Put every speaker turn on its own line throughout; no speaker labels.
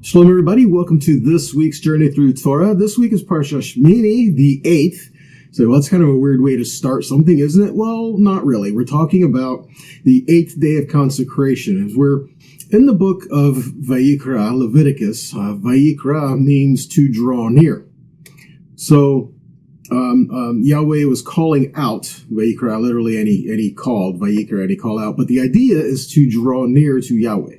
Shalom, everybody. Welcome to this week's journey through Torah. This week is parsha Shemini the Eighth. So that's kind of a weird way to start something, isn't it? Well, not really. We're talking about the eighth day of consecration. As we're in the book of Vayikra, Leviticus. Vayikra means to draw near. So Yahweh was calling out Vayikra, literally, and he called Vayikra, and he called out. But the idea is to draw near to Yahweh.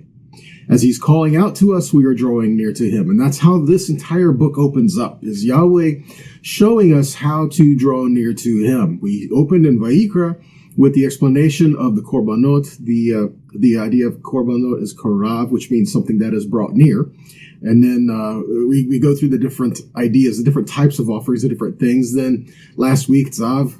As he's calling out to us, we are drawing near to him. And that's how this entire book opens up, is Yahweh showing us how to draw near to him. We opened in Vayikra with the explanation of the korbanot. The idea of korbanot is korav, which means something that is brought near. And then we go through the different ideas, the different types of offerings, the different things. Then last week, Tzav,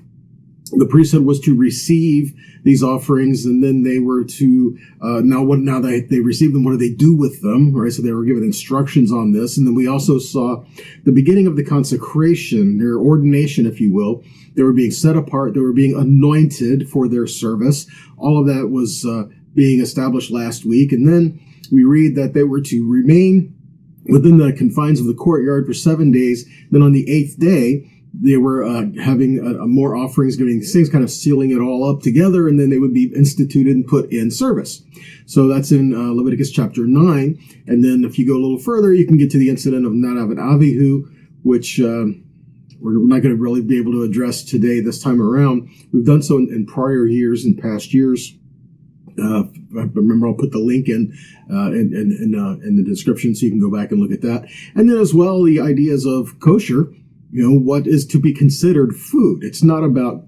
the priesthood was to receive these offerings, and then they were to now that they received them, what do they do with them? Right, so they were given instructions on this, and then we also saw the beginning of the consecration, their ordination, if you will. They were being set apart, they were being anointed for their service. All of that was being established last week, and then we read that they were to remain within the confines of the courtyard for 7 days. Then on the eighth day, they were having more offerings, giving these things, kind of sealing it all up together, and then they would be instituted and put in service. So that's in Leviticus Chapter 9. And then if you go a little further, you can get to the incident of Nadav Avihu, which we're not going to really be able to address today this time around. We've done so in prior years, in past years. Remember, I'll put the link in the description so you can go back and look at that. And then as well, the ideas of kosher. You know, what is to be considered food. It's not about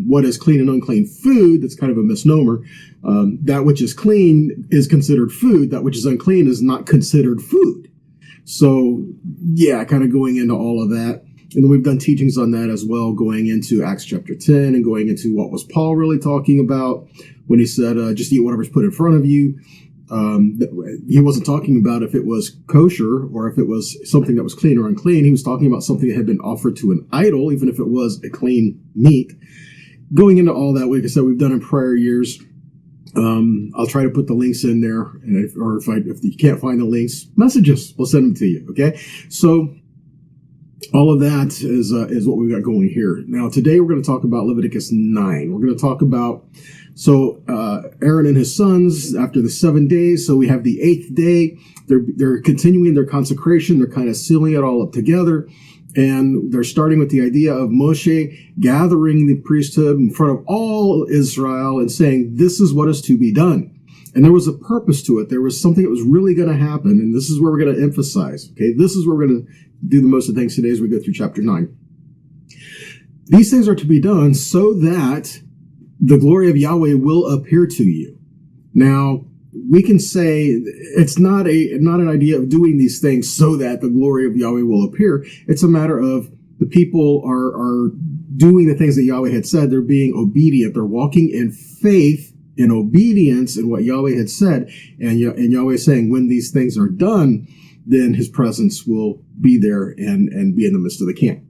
what is clean and unclean food. That's kind of a misnomer. That which is clean is considered food. That which is unclean is not considered food. So, yeah, kind of going into all of that. And then we've done teachings on that as well, going into Acts chapter 10 and going into what was Paul really talking about when he said, just eat whatever's put in front of you. He wasn't talking about if it was kosher or if it was something that was clean or unclean. He was talking about something that had been offered to an idol, even if it was a clean meat. Going into all that, like I said, we've done in prior years. I'll try to put the links in there, and if you can't find the links, message us. We'll send them to you. Okay, so all of that is what we've got going here. Now, today we're going to talk about Leviticus 9. We're going to talk about Aaron and his sons after the 7 days. So we have the eighth day. They're continuing their consecration. They're kind of sealing it all up together. And they're starting with the idea of Moshe gathering the priesthood in front of all Israel and saying, this is what is to be done. And there was a purpose to it. There was something that was really going to happen. And this is where we're going to emphasize. Okay, this is where we're going to do the most of the things today as we go through chapter 9. These things are to be done so that the glory of Yahweh will appear to you. Now, we can say it's not an idea of doing these things so that the glory of Yahweh will appear. It's a matter of the people are doing the things that Yahweh had said. They're being obedient. They're walking in faith, in obedience in what Yahweh had said. And Yahweh is saying, when these things are done, then his presence will be there and be in the midst of the camp.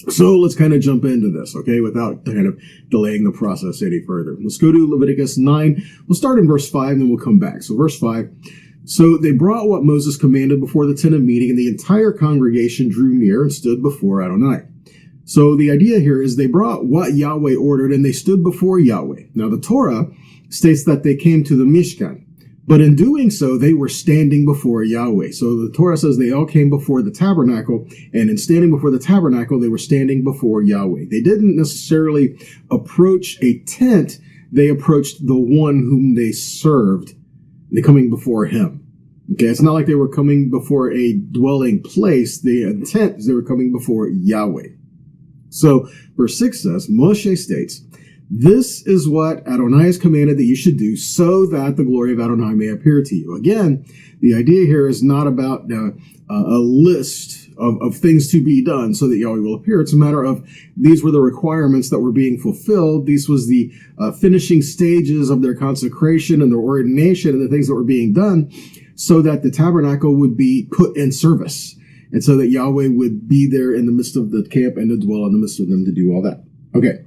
So let's kind of jump into this, okay, without kind of delaying the process any further. Let's go to Leviticus 9. We'll start in verse 5, and then we'll come back. So verse 5. So they brought what Moses commanded before the tent of meeting, and the entire congregation drew near and stood before Adonai. So the idea here is they brought what Yahweh ordered, and they stood before Yahweh. Now the Torah states that they came to the Mishkan. But in doing so, they were standing before Yahweh. So the Torah says they all came before the tabernacle, and in standing before the tabernacle, they were standing before Yahweh. They didn't necessarily approach a tent. They approached the one whom they served. They're coming before him. Okay, it's not like they were coming before a dwelling place. The intent is they were coming before Yahweh. So verse 6 says, Moshe states, this is what Adonai has commanded that you should do so that the glory of Adonai may appear to you. Again, the idea here is not about a list of things to be done so that Yahweh will appear. It's a matter of these were the requirements that were being fulfilled. These was the finishing stages of their consecration and their ordination and the things that were being done so that the tabernacle would be put in service and so that Yahweh would be there in the midst of the camp and to dwell in the midst of them to do all that. Okay.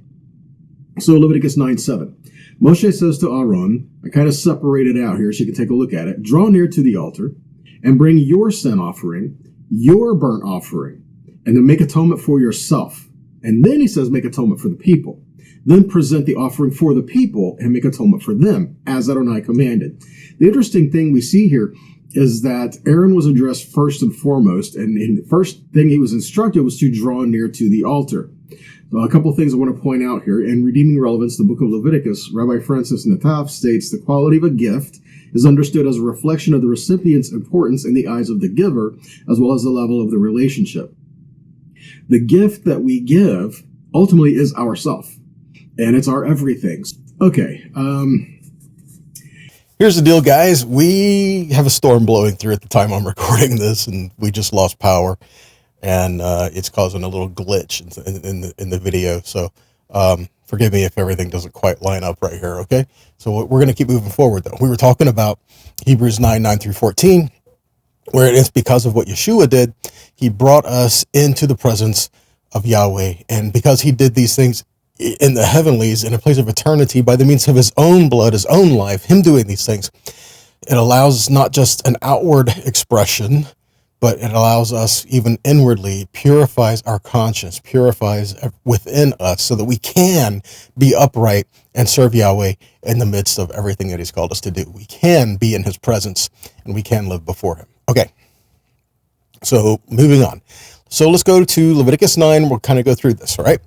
So Leviticus 9:7. Moshe says to Aharon, I kind of separated out here so you can take a look at it. Draw near to the altar and bring your sin offering, your burnt offering, and then make atonement for yourself. And then he says, make atonement for the people. Then present the offering for the people and make atonement for them, as Adonai commanded. The interesting thing we see here is that Aaron was addressed first and foremost, and the first thing he was instructed was to draw near to the altar. So a couple of things I want to point out here. In Redeeming Relevance, the book of Leviticus, Rabbi Francis Nadav states the quality of a gift is understood as a reflection of the recipient's importance in the eyes of the giver, as well as the level of the relationship. The gift that we give ultimately is ourself, and it's our everything. Okay,
here's the deal, guys. We have a storm blowing through at the time I'm recording this, and we just lost power, and it's causing a little glitch in the video. So forgive me if everything doesn't quite line up right here, okay? So we're going to keep moving forward, though. We were talking about Hebrews 9 through 14, where it is because of what Yeshua did, he brought us into the presence of Yahweh. And because he did these things in the heavenlies, in a place of eternity, by the means of his own blood, his own life, him doing these things, it allows not just an outward expression, but it allows us even inwardly, purifies our conscience, purifies within us so that we can be upright and serve Yahweh in the midst of everything that he's called us to do. We can be in his presence and we can live before him. Okay, so moving on. So let's go to Leviticus 9. We'll kind of go through this, all right?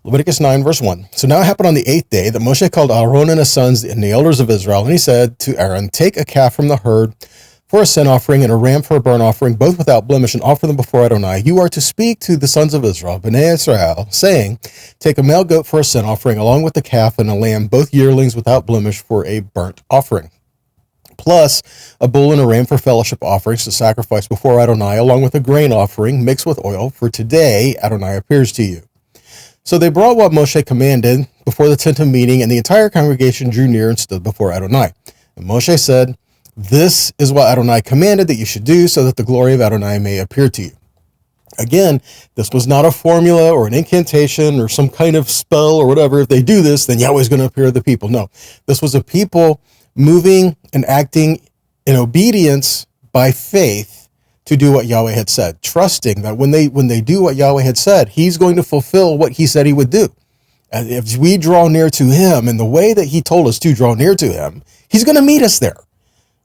Leviticus 9, verse 1. So now it happened on the 8th day that Moshe called Aharon and his sons and the elders of Israel, and he said to Aaron, take a calf from the herd for a sin offering and a ram for a burnt offering, both without blemish, and offer them before Adonai. You are to speak to the sons of Israel, Bnei Israel, saying, take a male goat for a sin offering, along with the calf and a lamb, both yearlings without blemish, for a burnt offering, plus a bull and a ram for fellowship offerings to sacrifice before Adonai, along with a grain offering mixed with oil, for today Adonai appears to you. So they brought what Moshe commanded before the tent of meeting, and the entire congregation drew near and stood before Adonai. And Moshe said, this is what Adonai commanded that you should do, so that the glory of Adonai may appear to you. Again, this was not a formula or an incantation or some kind of spell or whatever. If they do this, then Yahweh's going to appear to the people. No, this was a people moving and acting in obedience by faith to do what Yahweh had said, trusting that when they do what Yahweh had said, he's going to fulfill what he said he would do. And if we draw near to him in the way that he told us to draw near to him, he's going to meet us there,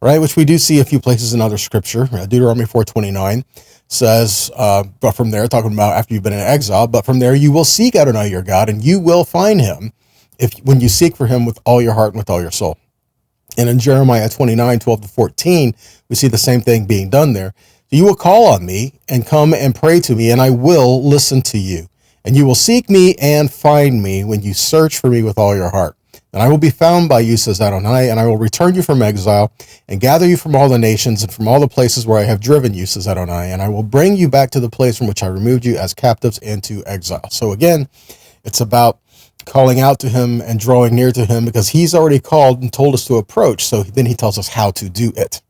right? Which we do see a few places in other scripture. Deuteronomy 4:29 says, but from there, talking about after you've been in exile, but from there you will seek Adonai your God, and you will find him when you seek for him with all your heart and with all your soul. And in Jeremiah 29:12-14, we see the same thing being done there. You will call on me and come and pray to me, and I will listen to you. And you will seek me and find me when you search for me with all your heart. And I will be found by you, says Adonai, and I will return you from exile and gather you from all the nations and from all the places where I have driven you, says Adonai, and I will bring you back to the place from which I removed you as captives into exile. So again, it's about calling out to him and drawing near to him, because he's already called and told us to approach. So then he tells us how to do it.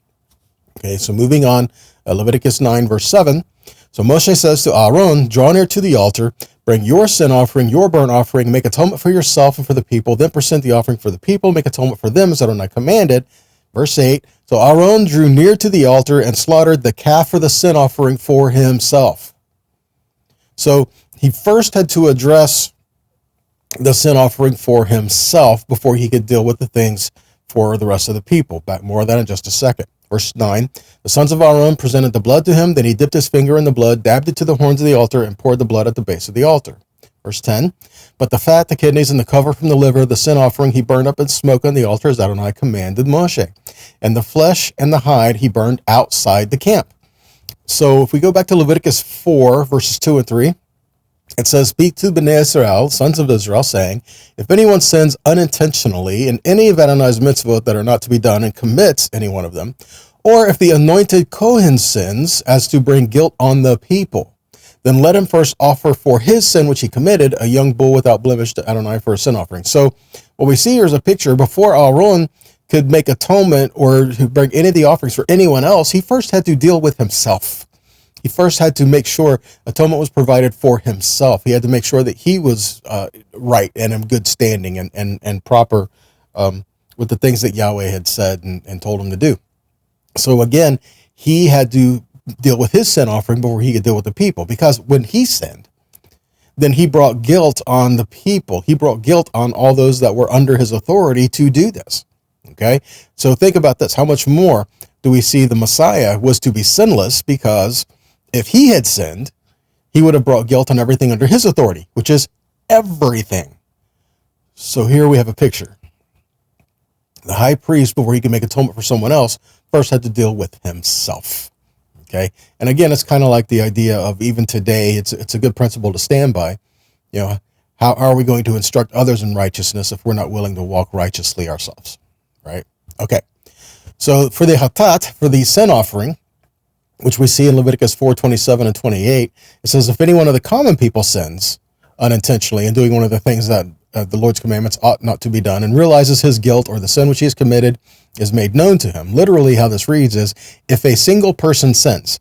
Okay, so moving on, Leviticus 9, verse 7. So Moshe says to Aharon, draw near to the altar, bring your sin offering, your burnt offering, make atonement for yourself and for the people, then present the offering for the people, make atonement for them as Adonai commanded. Verse 8, so Aharon drew near to the altar and slaughtered the calf for the sin offering for himself. So he first had to address the sin offering for himself before he could deal with the things for the rest of the people. Back more of that in just a second. Verse 9, the sons of Aharon presented the blood to him, then he dipped his finger in the blood, dabbed it to the horns of the altar, and poured the blood at the base of the altar. Verse 10, but the fat, the kidneys, and the cover from the liver, the sin offering, he burned up in smoke on the altar as Adonai commanded Moshe. And the flesh and the hide he burned outside the camp. So if we go back to Leviticus 4, verses 2 and 3, it says, speak to Bnei Israel, sons of Israel, saying, if anyone sins unintentionally in any of Adonai's mitzvot that are not to be done and commits any one of them, or if the anointed Kohen sins as to bring guilt on the people, then let him first offer for his sin which he committed a young bull without blemish to Adonai for a sin offering. So what we see here is a picture. Before Aharon could make atonement or bring any of the offerings for anyone else, he first had to deal with himself. He first had to make sure atonement was provided for himself. He had to make sure that he was right and in good standing and proper with the things that Yahweh had said and told him to do. So again, he had to deal with his sin offering before he could deal with the people. Because when he sinned, then he brought guilt on the people. He brought guilt on all those that were under his authority to do this. Okay? So think about this. How much more do we see the Messiah was to be sinless? Because if he had sinned, he would have brought guilt on everything under his authority, which is everything. So here we have a picture. The high priest, before he could make atonement for someone else, first had to deal with himself. Okay. And again, it's kind of like the idea of even today, it's a good principle to stand by. You know, how are we going to instruct others in righteousness if we're not willing to walk righteously ourselves? Right. Okay. So for the hatat, for the sin offering, which we see in Leviticus 4:27 and 28, it says, if any one of the common people sins unintentionally and doing one of the things that the Lord's commandments ought not to be done, and realizes his guilt or the sin which he has committed is made known to him. Literally how this reads is, if a single person sins.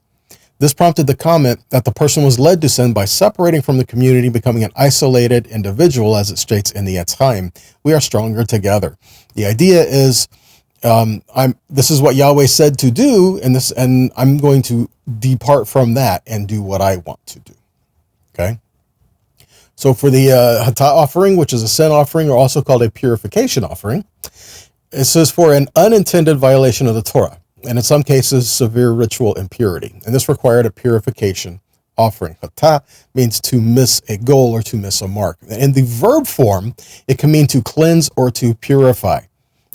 This prompted the comment that the person was led to sin by separating from the community, becoming an isolated individual, as it states in the Etz Chaim. We are stronger together. The idea is, this is what Yahweh said to do, and I'm going to depart from that and do what I want to do. Okay. So for the hatat offering, which is a sin offering, or also called a purification offering, it says for an unintended violation of the Torah, and in some cases, severe ritual impurity. And this required a purification offering. Hatat means to miss a goal or to miss a mark. In the verb form, it can mean to cleanse or to purify,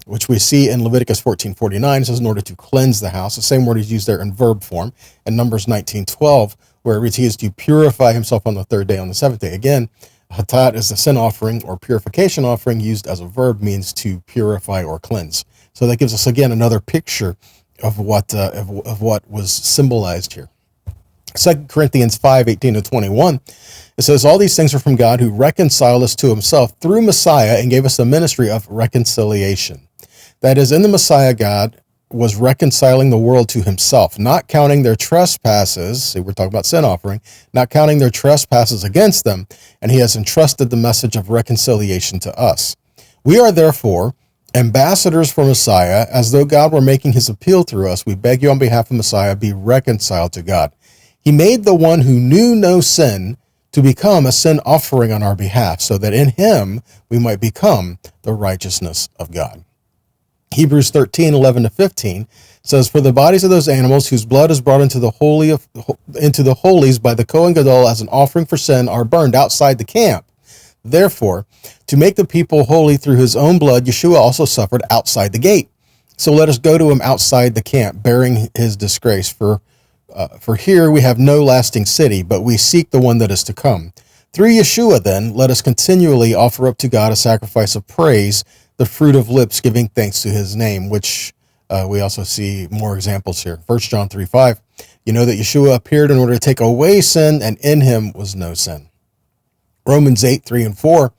which we see in Leviticus 14:49. It says in order to cleanse the house. The same word is used there in verb form. And Numbers 19:12, where it reads he is to purify himself on the third day, on the seventh day. Again, hatat is the sin offering or purification offering used as a verb, means to purify or cleanse. So that gives us, again, another picture of what was symbolized here. 2 Corinthians 5:18-21, it says, all these things are from God who reconciled us to himself through Messiah and gave us the ministry of reconciliation. That is, in the Messiah, God was reconciling the world to himself, not counting their trespasses. See, we're talking about sin offering, not counting their trespasses against them, and he has entrusted the message of reconciliation to us. We are therefore ambassadors for Messiah, as though God were making his appeal through us. We beg you on behalf of Messiah, be reconciled to God. He made the one who knew no sin to become a sin offering on our behalf, so that in him we might become the righteousness of God. Hebrews 13:11-15 says, for the bodies of those animals whose blood is brought into the holies by the Kohen Gadol as an offering for sin are burned outside the camp. Therefore, to make the people holy through his own blood, Yeshua also suffered outside the gate. So let us go to him outside the camp, bearing his disgrace. For here we have no lasting city, but we seek the one that is to come. Through Yeshua, then, let us continually offer up to God a sacrifice of praise, the fruit of lips giving thanks to his name, which we also see more examples here. 1 John 3:5, you know that Yeshua appeared in order to take away sin, and in him was no sin. Romans 8:3-4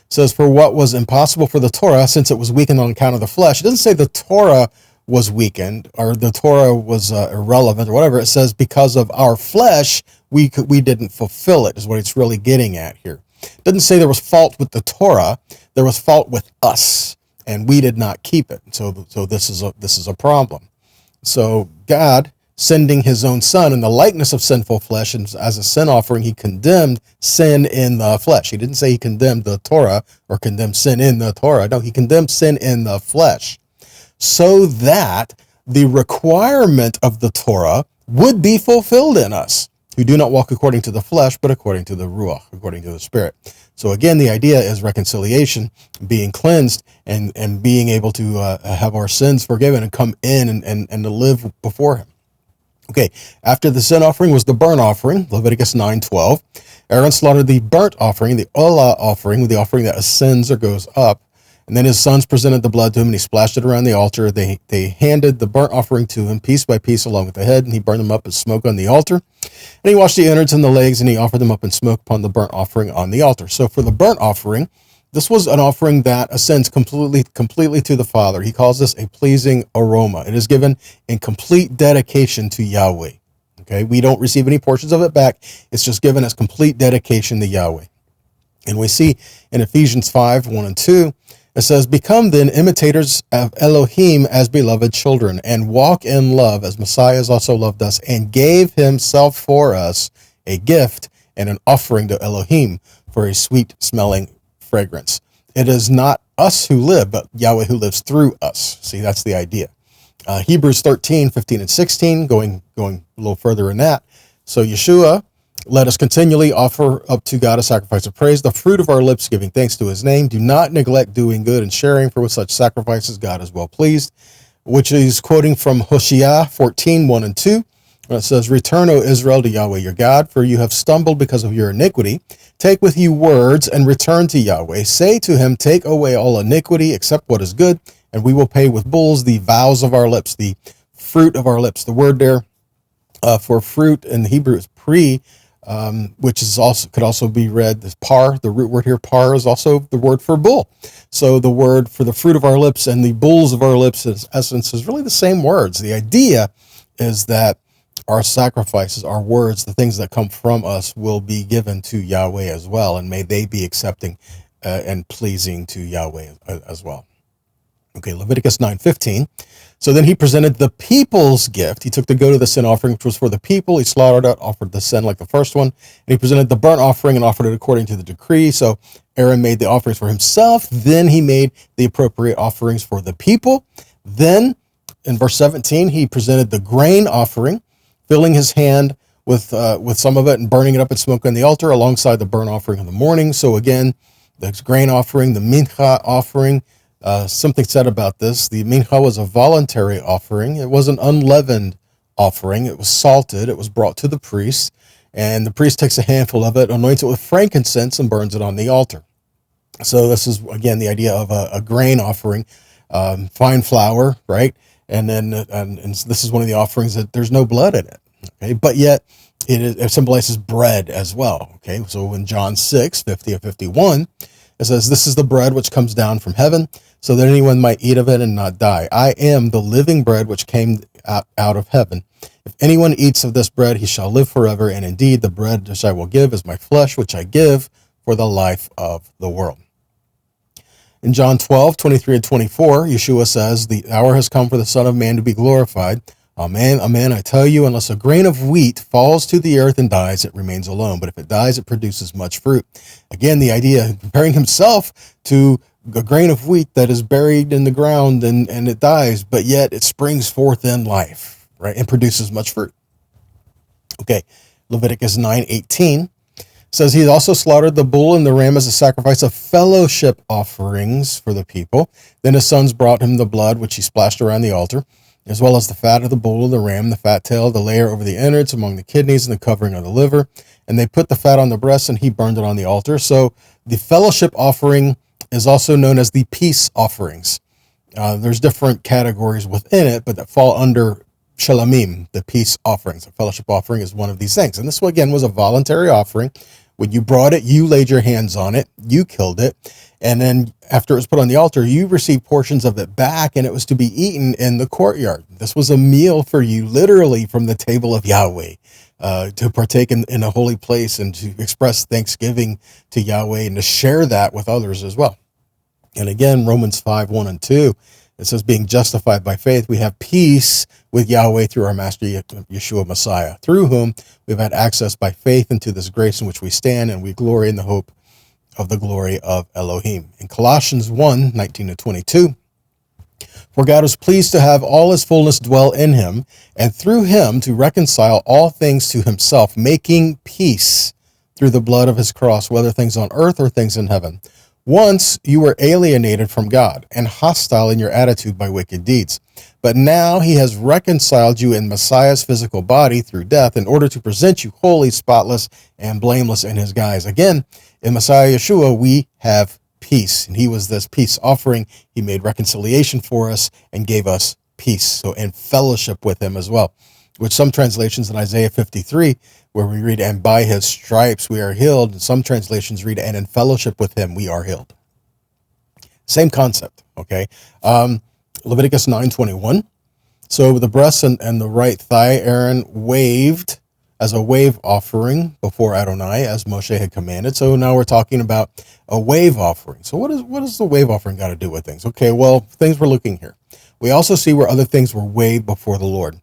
says, for what was impossible for the Torah, since it was weakened on account of the flesh. It doesn't say the Torah was weakened or the Torah was irrelevant or whatever. It says because of our flesh, we didn't fulfill it, is what it's really getting at here. It doesn't say there was fault with the Torah. There was fault with us, and we did not keep it. So this is a problem. So God, sending his own son in the likeness of sinful flesh, and as a sin offering, he condemned sin in the flesh. He didn't say he condemned the Torah or condemned sin in the Torah. No, he condemned sin in the flesh, so that the requirement of the Torah would be fulfilled in us, who do not walk according to the flesh, but according to the Ruach, according to the Spirit. So again, the idea is reconciliation, being cleansed, and being able to have our sins forgiven and come in and to live before him. Okay, after the sin offering was the burnt offering, Leviticus 9:12. Aaron slaughtered the burnt offering, the olah offering, the offering that ascends or goes up. And then his sons presented the blood to him, and he splashed it around the altar. They handed the burnt offering to him piece by piece along with the head, and he burned them up as smoke on the altar. And he washed the innards and the legs, and he offered them up in smoke upon the burnt offering on the altar. So for the burnt offering, this was an offering that ascends completely to the Father. He calls this a pleasing aroma. It is given in complete dedication to Yahweh. Okay, we don't receive any portions of it back. It's just given as complete dedication to Yahweh. And we see in Ephesians 5:1-2, It says, become then imitators of Elohim as beloved children, and walk in love as Messiah has also loved us and gave himself for us a gift and an offering to Elohim for a sweet smelling fragrance. It is not us who live, but Yahweh who lives through us. See, that's the idea. Hebrews 13, 15, and 16, going a little further in that. So Yeshua, let us continually offer up to God a sacrifice of praise, the fruit of our lips, giving thanks to his name. Do not neglect doing good and sharing, for with such sacrifices God is well pleased, which is quoting from Hosea 14, 1 and 2. It says, return, O Israel, to Yahweh your God, for you have stumbled because of your iniquity. Take with you words and return to Yahweh. Say to him, take away all iniquity except what is good, and we will pay with bulls the vows of our lips, the fruit of our lips. The word there for fruit in Hebrew is pri, which is also could also be read as par. The root word here, par, is also the word for bull. So the word for the fruit of our lips and the bulls of our lips, in essence, is really the same words. The idea is that our sacrifices, our words, the things that come from us will be given to Yahweh as well, and may they be accepting and pleasing to Yahweh as well. Okay, Leviticus 9:15. So then he presented the people's gift. He took the goat of the sin offering, which was for the people. He slaughtered it, offered the sin like the first one. And he presented the burnt offering and offered it according to the decree. So Aaron made the offerings for himself. Then he made the appropriate offerings for the people. Then in verse 17, he presented the grain offering, filling his hand with some of it and burning it up in smoke on the altar alongside the burnt offering in the morning. So again, the grain offering, the mincha offering, something said about this. The mincha was a voluntary offering. It was an unleavened offering. It was salted. It was brought to the priest, and the priest takes a handful of it, anoints it with frankincense, and burns it on the altar. So this is, again, the idea of a grain offering, fine flour, right? And then and this is one of the offerings that there's no blood in it, okay? But yet it symbolizes bread as well, okay? So in John 6:50 and 51, it says, this is the bread which comes down from heaven, so that anyone might eat of it and not die. I am the living bread which came out of heaven. If anyone eats of this bread, he shall live forever. And indeed, the bread which I will give is my flesh, which I give for the life of the world. In John 12:23 and 24, Yeshua says, the hour has come for the Son of Man to be glorified. Amen, amen, I tell you, unless a grain of wheat falls to the earth and dies, it remains alone. But if it dies, it produces much fruit. Again, the idea, comparing himself to a grain of wheat that is buried in the ground and it dies, but yet it springs forth in life, right, and produces much fruit. Okay, Leviticus 9:18 says he also slaughtered the bull and the ram as a sacrifice of fellowship offerings for the people. Then his sons brought him the blood, which he splashed around the altar, as well as the fat of the bull and the ram, the fat tail, the layer over the innards, among the kidneys, and the covering of the liver. And they put the fat on the breast, and he burned it on the altar. So the fellowship offering is also known as the peace offerings. There's different categories within it, but that fall under Shalom, the peace offerings. A fellowship offering is one of these things. And this, again, was a voluntary offering. When you brought it, you laid your hands on it, you killed it, and then after it was put on the altar, you received portions of it back, and it was to be eaten in the courtyard. This was a meal for you, literally from the table of Yahweh, to partake in a holy place and to express thanksgiving to Yahweh and to share that with others as well. And again, Romans 5:1 and 2, it says, being justified by faith, we have peace with Yahweh through our Master Yeshua Messiah, through whom we've had access by faith into this grace in which we stand, and we glory in the hope of the glory of Elohim. In Colossians 1:19 to 22, for God is pleased to have all his fullness dwell in him, and through him to reconcile all things to himself, making peace through the blood of his cross, whether things on earth or things in heaven. Once you were alienated from God and hostile in your attitude by wicked deeds. But now he has reconciled you in Messiah's physical body through death in order to present you holy, spotless, and blameless in his eyes. Again, in Messiah Yeshua, we have peace. And he was this peace offering. He made reconciliation for us and gave us peace. So, and fellowship with him as well. Which some translations in Isaiah 53, where we read, and by his stripes we are healed. And some translations read, and in fellowship with him we are healed. Same concept, okay? Leviticus 9:21. So the breast and the right thigh, Aaron waved as a wave offering before Adonai, as Moshe had commanded. So now we're talking about a wave offering. So what does the wave offering got to do with things? Okay, well, things we're looking here. We also see where other things were waved before the Lord.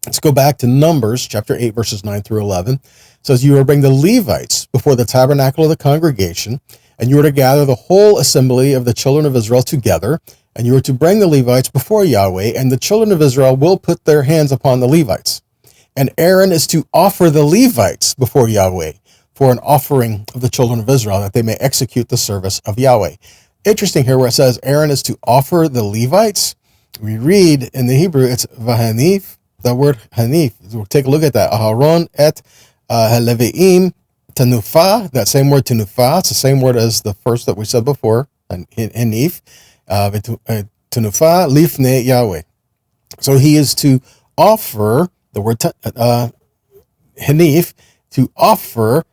Let's go back to Numbers chapter 8, verses 9 through 11. It says, you will bring the Levites before the tabernacle of the congregation, and you are to gather the whole assembly of the children of Israel together, and you are to bring the Levites before Yahweh, and the children of Israel will put their hands upon the Levites. And Aaron is to offer the Levites before Yahweh for an offering of the children of Israel, that they may execute the service of Yahweh. Interesting here where it says Aaron is to offer the Levites. We read in the Hebrew, it's vahanif. The word hanif, we'll take a look at that. Aharon et Leviim tenufa, that same word tenufa, it's the same word as the first that we said before, hanif, tenufa lifnei Yahweh. So he is to offer, the word hanif, to offer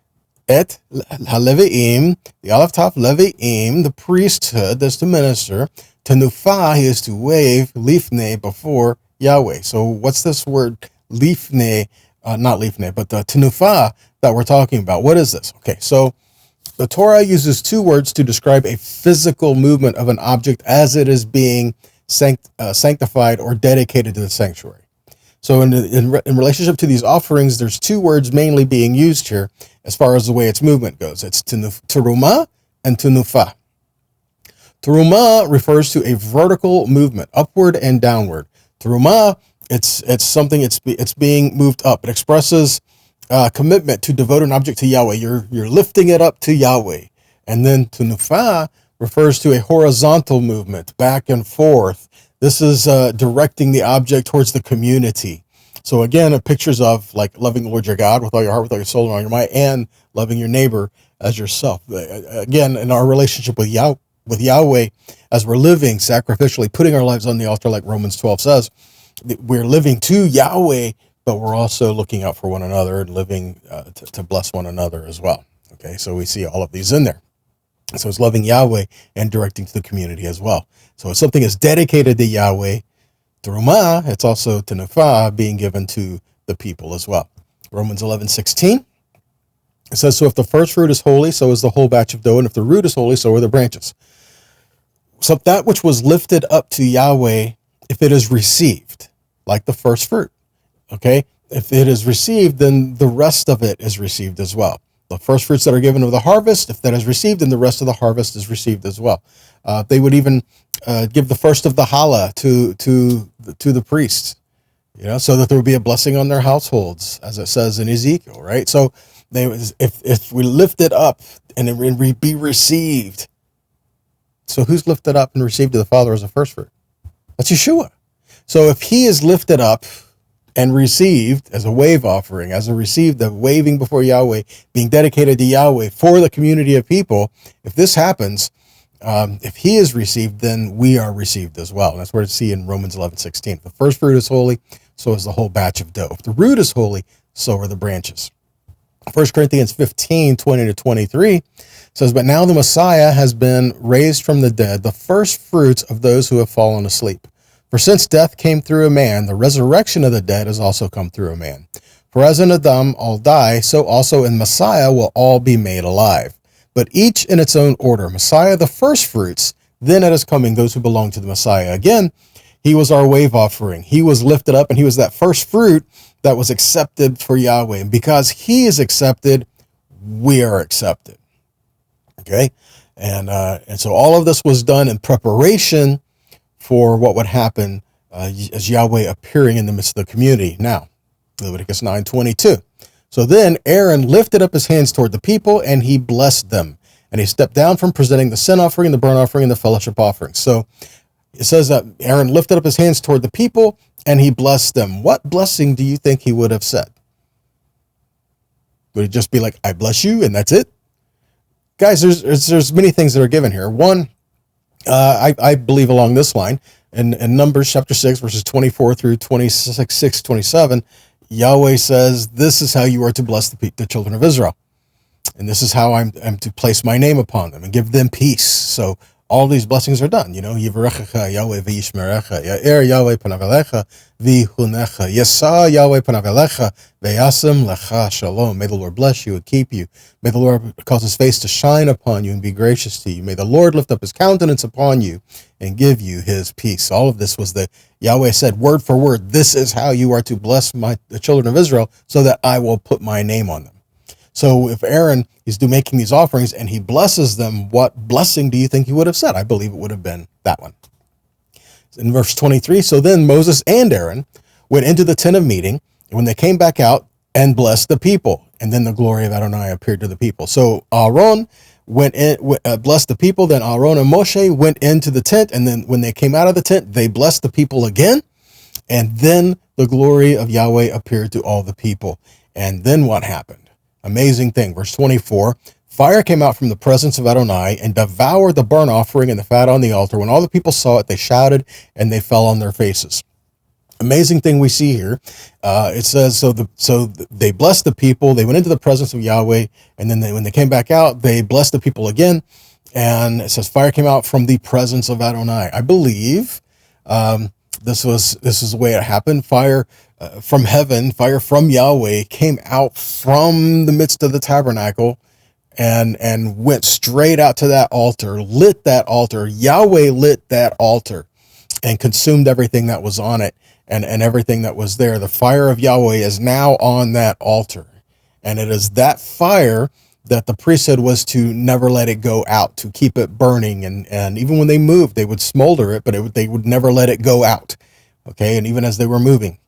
et Leviim, the Aleph Tav Leviim, the priesthood that's to minister. Tenufa, he is to wave lifnei, before Yahweh. So what's this word lifnei, not lifnei, but the tenufa that we're talking about? What is this? Okay, so the Torah uses two words to describe a physical movement of an object as it is being sanctified or dedicated to the sanctuary. So in relationship to these offerings, there's two words mainly being used here as far as the way its movement goes. It's teruma and tenufa. Teruma refers to a vertical movement, upward and downward. Teruma, it's something, it's being moved up. It expresses commitment to devote an object to Yahweh. You're lifting it up to Yahweh. And then tenufa refers to a horizontal movement, back and forth. This is directing the object towards the community. So again, it pictures of like loving the Lord your God with all your heart, with all your soul, and all your might, and loving your neighbor as yourself. Again, in our relationship with Yahweh, as we're living sacrificially, putting our lives on the altar, like Romans 12 says, we're living to Yahweh, but we're also looking out for one another and living to bless one another as well. Okay, so we see all of these in there. So it's loving Yahweh and directing to the community as well. So if something is dedicated to Yahweh, teruma, it's also tenufa, being given to the people as well. Romans 11:16. It says, so if the first fruit is holy, so is the whole batch of dough, and if the root is holy, so are the branches. So that which was lifted up to Yahweh, if it is received, like the first fruit, okay? If it is received, then the rest of it is received as well. The first fruits that are given of the harvest, if that is received, then the rest of the harvest is received as well. They would even give the first of the challah to the priests, so that there would be a blessing on their households, as it says in Ezekiel, right? So if we lift it up and it be received, so who's lifted up and received to the Father as a first fruit? That's Yeshua. So if he is lifted up and received as a wave offering, as a received, the waving before Yahweh, being dedicated to Yahweh for the community of people, if this happens, if he is received, then we are received as well. And that's what I see in Romans 11:16. If the first fruit is holy, so is the whole batch of dough. If the root is holy, so are the branches. 1 Corinthians 15:20-23 says, but now the Messiah has been raised from the dead, the first fruits of those who have fallen asleep. For since death came through a man, the resurrection of the dead has also come through a man. For as in Adam all die, so also in Messiah will all be made alive. But each in its own order. Messiah the first fruits, then at his coming those who belong to the Messiah. Again, he was our wave offering. He was lifted up, and he was that first fruit that was accepted for Yahweh. And because he is accepted, we are accepted. Okay? And so all of this was done in preparation for what would happen as Yahweh appearing in the midst of the community. Now, Leviticus 9:22. So then Aaron lifted up his hands toward the people, and he blessed them. And he stepped down from presenting the sin offering, the burnt offering, and the fellowship offering. So it says that Aaron lifted up his hands toward the people, and he blessed them. What blessing do you think he would have said? Would it just be like, I bless you, and that's it? Guys, there's many things that are given here. One, I believe along this line, in Numbers chapter 6, verses 24 through 27, Yahweh says, this is how you are to bless the children of Israel. And this is how I'm to place my name upon them and give them peace. So all these blessings are done. Yivarechecha Yahweh v'yishmerecha, Ya'er Yahweh panav elecha v'yichunecha, Yasa Yahweh panav elecha v'yasim lecha shalom. May the Lord bless you and keep you. May the Lord cause his face to shine upon you and be gracious to you. May the Lord lift up his countenance upon you and give you his peace. All of this was the Yahweh said word for word, this is how you are to bless the children of Israel, so that I will put my name on them. So if Aaron is making these offerings and he blesses them, what blessing do you think he would have said? I believe it would have been that one. In verse 23, so then Moses and Aaron went into the tent of meeting, and when they came back out and blessed the people, and then the glory of Adonai appeared to the people. So Aharon went in, blessed the people, then Aharon and Moshe went into the tent, and then when they came out of the tent, they blessed the people again, and then the glory of Yahweh appeared to all the people. And then what happened? Amazing thing. Verse 24, fire came out from the presence of Adonai and devoured the burnt offering and the fat on the altar. When all the people saw it, they shouted and they fell on their faces. Amazing thing we see here. It says, so they blessed the people. They went into the presence of Yahweh. And then when they came back out, they blessed the people again. And it says fire came out from the presence of Adonai. I believe this is the way it happened. Fire from heaven, fire from Yahweh came out from the midst of the tabernacle and went straight out to that altar, lit that altar. Yahweh lit that altar and consumed everything that was on it and everything that was there. The fire of Yahweh is now on that altar. And it is that fire that the priesthood was to never let it go out, to keep it burning. And even when they moved, they would smolder it, but they would never let it go out. Okay, and even as they were moving.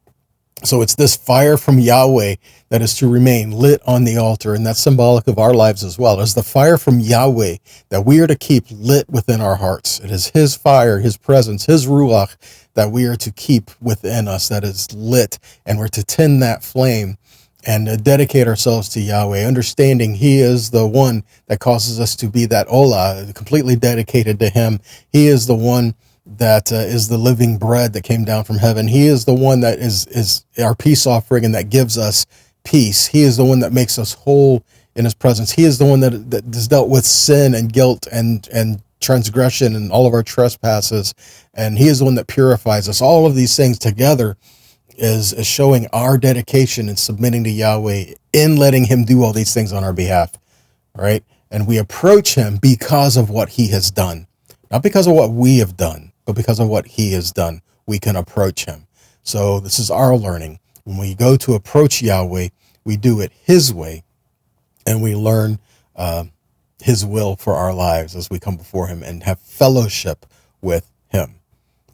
So it's this fire from Yahweh that is to remain lit on the altar, and that's symbolic of our lives as well. It's the fire from Yahweh that we are to keep lit within our hearts. It is his fire, his presence, his ruach that we are to keep within us, that is lit, and we're to tend that flame and dedicate ourselves to Yahweh, understanding he is the one that causes us to be that olah, completely dedicated to him. He is the one that is the living bread that came down from heaven. He is the one that is our peace offering and that gives us peace. He is the one that makes us whole in his presence. He is the one that has dealt with sin and guilt and transgression and all of our trespasses. And he is the one that purifies us. All of these things together is showing our dedication and submitting to Yahweh in letting him do all these things on our behalf. All right. And we approach him because of what he has done, not because of what we have done, but because of what he has done, we can approach him. So this is our learning. When we go to approach Yahweh, we do it his way, and we learn his will for our lives as we come before him and have fellowship with him.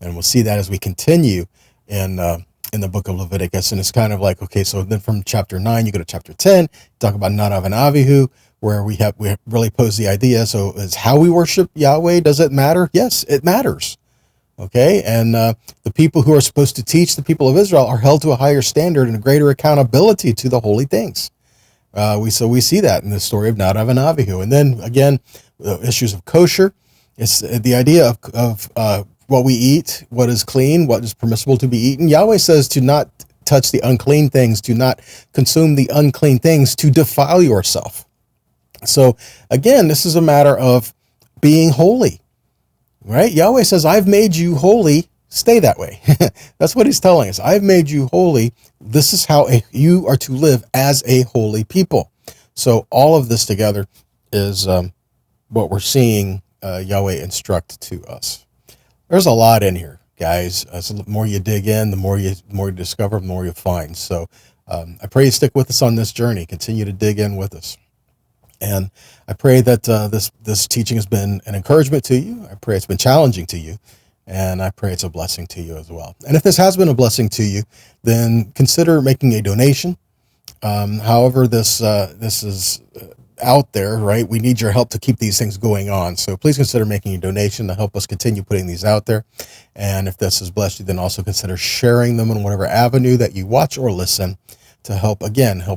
And we'll see that as we continue in the book of Leviticus. And it's kind of like, okay, so then from chapter 9, you go to chapter 10, talk about Nadav and Avihu, where we really pose the idea. So is how we worship Yahweh, does it matter? Yes, it matters. Okay, and the people who are supposed to teach the people of Israel are held to a higher standard and a greater accountability to the holy things. We see that in the story of Nadav and Avihu. And then again, issues of kosher. It's the idea of what we eat, what is clean, what is permissible to be eaten. Yahweh says to not touch the unclean things, to not consume the unclean things, to defile yourself. So again, this is a matter of being holy. Right? Yahweh says, I've made you holy. Stay that way. That's what he's telling us. I've made you holy. This is how you are to live as a holy people. So all of this together is what we're seeing Yahweh instruct to us. There's a lot in here, guys. The more you dig in, the more you discover, the more you find. So I pray you stick with us on this journey. Continue to dig in with us. And I pray that this teaching has been an encouragement to you. I pray it's been challenging to you. And I pray it's a blessing to you as well. And if this has been a blessing to you, then consider making a donation. However, this is out there, right? We need your help to keep these things going on. So please consider making a donation to help us continue putting these out there. And if this has blessed you, then also consider sharing them in whatever avenue that you watch or listen, to help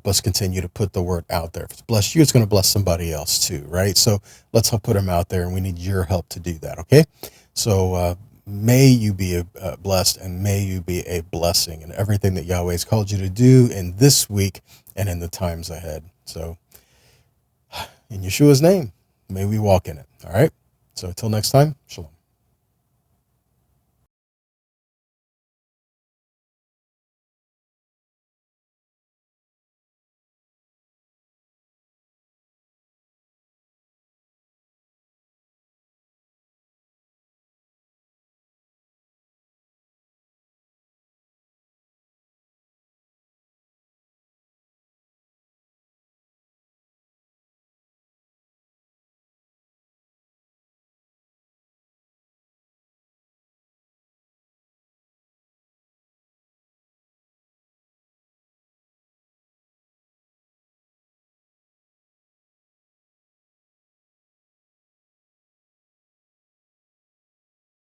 us continue to put the word out there. If it's blessed you, it's going to bless somebody else too, right? So let's help put them out there, and we need your help to do that, okay? So may you be blessed, and may you be a blessing in everything that Yahweh has called you to do in this week and in the times ahead. So in Yeshua's name, may we walk in it, all right? So until next time, shalom.